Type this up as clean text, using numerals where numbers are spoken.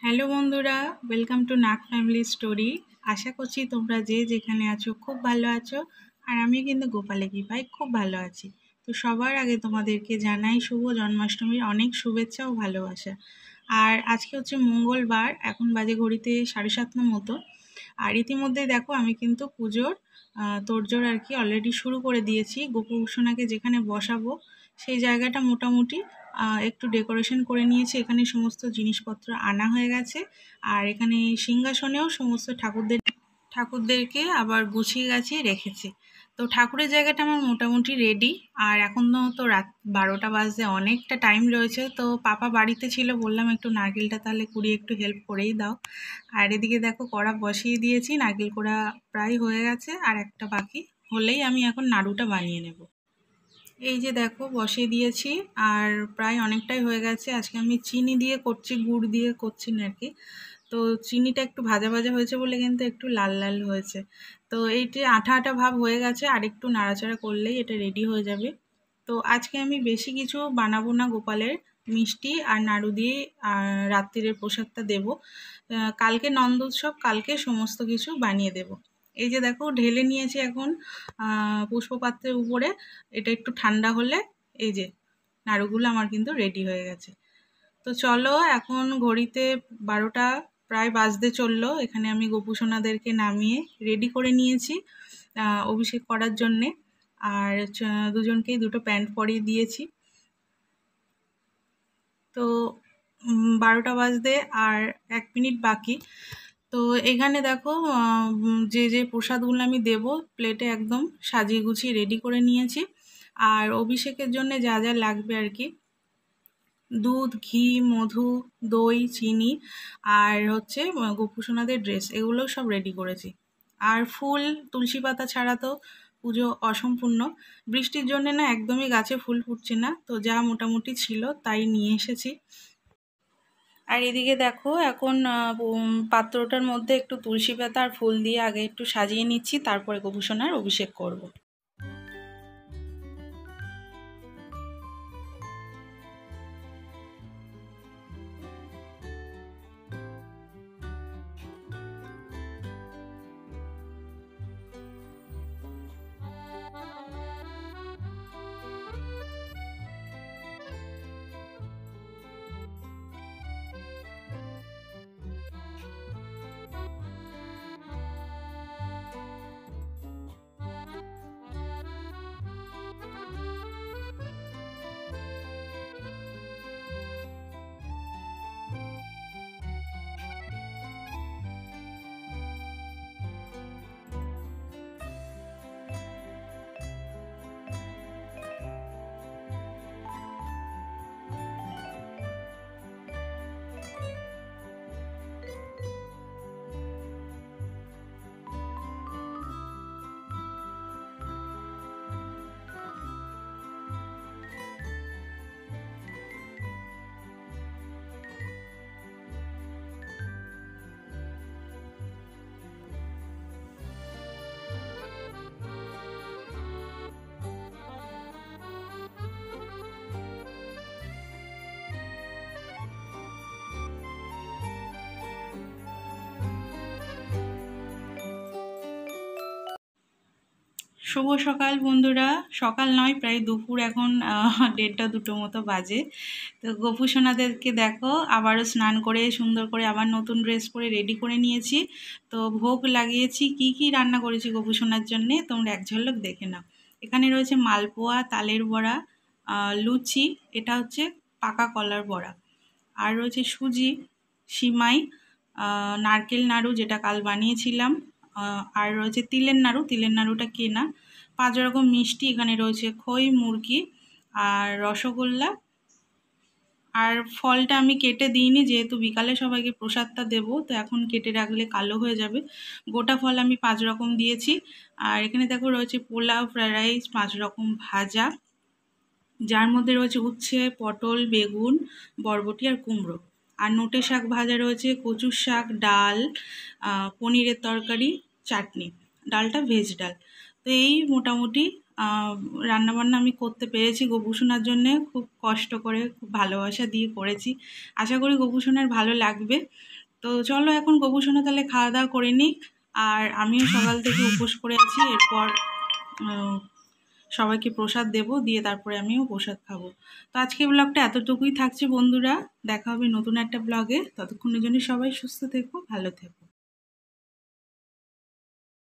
Hello বন্ধুরা, welcome to Nag family story. আশা করছি তোমরা যে যেখানে আছো খুব ভালো আছো। আর আমি কিন্তু গোপালে কৃপায় খুব ভালো আছি। তো সবার আগে তোমাদেরকে জানাই শুভ জন্মাষ্টমীর অনেক শুভেচ্ছা ও ভালোবাসা। আর আজকে হচ্ছে মঙ্গলবার, এখন বাজে ঘড়িতে 7:30 মতো। আর ইতিমধ্যে দেখো আমি কিন্তু পুজোর তোড়জোড় আর কি অলরেডি শুরু করে দিয়েছি। গোপুসোনাকে যেখানে বসাবো সেই জায়গাটা মোটামুটি একটু ডেকোরেশন করে নিয়েছি। এখানে সমস্ত জিনিসপত্র আনা হয়ে গেছে। আর এখানে সিংহাসনেও সমস্ত ঠাকুরদেরকে আবার গুছিয়ে গাছিয়ে রেখেছি। তো ঠাকুরের জায়গাটা আমার মোটামুটি রেডি। আর এখন তো রাত 12টা বাজতে অনেকটা টাইম রয়েছে। তো পাপা বাড়িতে ছিল, বললাম একটু নারকেলটা তাহলে কুড়িয়ে একটু হেল্প করেই দাও। আর এদিকে দেখো কড়া বসিয়ে দিয়েছি, নারকেল কোড়া প্রায় হয়ে গেছে, আর একটা বাকি হলেই আমি এখন নাড়ুটা বানিয়ে নেব। এই যে দেখো বসিয়ে দিয়েছি, আর প্রায় অনেকটাই হয়ে গেছে। আজকে আমি চিনি দিয়ে করছি, গুড় দিয়ে করছি না আর কি। তো চিনিটা একটু ভাজা ভাজা হয়েছে বলে কিন্তু একটু লাল লাল হয়েছে। তো এইটি আঠা আঠা ভাব হয়ে গেছে, আর একটু নাড়াচাড়া করলেই এটা রেডি হয়ে যাবে। তো আজকে আমি বেশি কিছু বানাবো না, গোপালের মিষ্টি আর নাড়ু দিয়ে রাত্রিরের প্রসাদটা দেবো। কালকে নন্দোৎসব, কালকে সমস্ত কিছু বানিয়ে দেব। এই যে দেখো ঢেলে নিয়েছি এখন পুষ্পপাত্রের উপরে। এটা একটু ঠান্ডা হলে এই যে নাড়ুগুলো আমার কিন্তু রেডি হয়ে গেছে। তো চলো, এখন ঘড়িতে 12টা প্রায় বাজতে চললো। এখানে আমি গোপুসোনাদেরকে নামিয়ে রেডি করে নিয়েছি অভিষেক করার জন্যে। আর দুজনকেই দুটো প্যান্ট পরিয়ে দিয়েছি। তো 12টা বাজতে আর 1 মিনিট বাকি। তো এখানে দেখো যে যে প্রসাদগুলো আমি দেবো প্লেটে একদম সাজিয়ে গুছিয়ে রেডি করে নিয়েছি। আর অভিষেকের জন্য যা যা লাগবে আর কি, দুধ, ঘি, মধু, দই, চিনি, আর হচ্ছে গোপুসোনাদের ড্রেস, এগুলো সব রেডি করেছি। আর ফুল, তুলসী পাতা ছাড়া তো পুজো অসম্পূর্ণ। বৃষ্টির জন্য না একদমই গাছে ফুল ফুটছে না, তো যা মোটামুটি ছিল তাই নিয়ে এসেছি। আর এদিকে দেখো এখন পাত্রটার মধ্যে একটু তুলসী পাতা আর ফুল দিয়ে আগে একটু সাজিয়ে নিচ্ছি, তারপরে গোপুসোনার অভিষেক করব। শুভ সকাল বন্ধুরা। সকাল নয়, প্রায় দুপুর, এখন 1:30-2 মতো বাজে। তো গোপুসোনাদেরকে দেখো আবারও স্নান করে সুন্দর করে আবার নতুন ড্রেস পরে রেডি করে নিয়েছি। তো ভোগ লাগিয়েছি, কি কি রান্না করেছি গোপুসোনার জন্যে তোমরা এক ঝলক দেখে নাও। এখানে রয়েছে মালপোয়া, তালের বড়া, লুচি, এটা হচ্ছে পাকা কলার বড়া, আর রয়েছে সুজি, সিমাই, নারকেল নাড়ু যেটা কাল বানিয়েছিলাম, আর রয়েছে তিলের নাড়ু, তিলের নাড়ুটা কেনা, 5 রকম মিষ্টি, এখানে রয়েছে খই, মুরগি, আর রসগোল্লা। আর ফলটা আমি কেটে দিইনি, যেহেতু বিকালে সবাইকে প্রসাদটা দেবো, তো এখন কেটে রাখলে কালো হয়ে যাবে। গোটা ফল আমি 5 রকম দিয়েছি। আর এখানে দেখো রয়েছে পোলাও, ফ্রাইড রাইস, 5 রকম ভাজা, যার মধ্যে রয়েছে উচ্ছে, পটল, বেগুন, বরবটি আর কুমড়ো। আর নোটে শাক ভাজা রয়েছে, কচুর শাক, ডাল, পনিরের তরকারি, চাটনি। ডালটা ভেজ ডাল। তো এই মোটামুটি রান্নাবান্না আমি করতে পেরেছি গোপুসোনার জন্যে, খুব কষ্ট করে খুব ভালোবাসা দিয়ে করেছি। আশা করি গোপুসোনার ভালো লাগবে। তো চলো এখন গোপুসোনা তাহলে খাওয়া দাওয়া করে নিই। আর আমিও সকাল থেকে উপোস করে আছি, এরপর সবাইকে প্রসাদ দেব, দিয়ে তারপরে আমিও প্রসাদ খাবো। তো আজকে ব্লগটা এতটুকুই থাকছে বন্ধুরা, দেখা হবে নতুন একটা ব্লগে। ততক্ষণের জন্য সবাই সুস্থ থেকো, ভালো থেকো।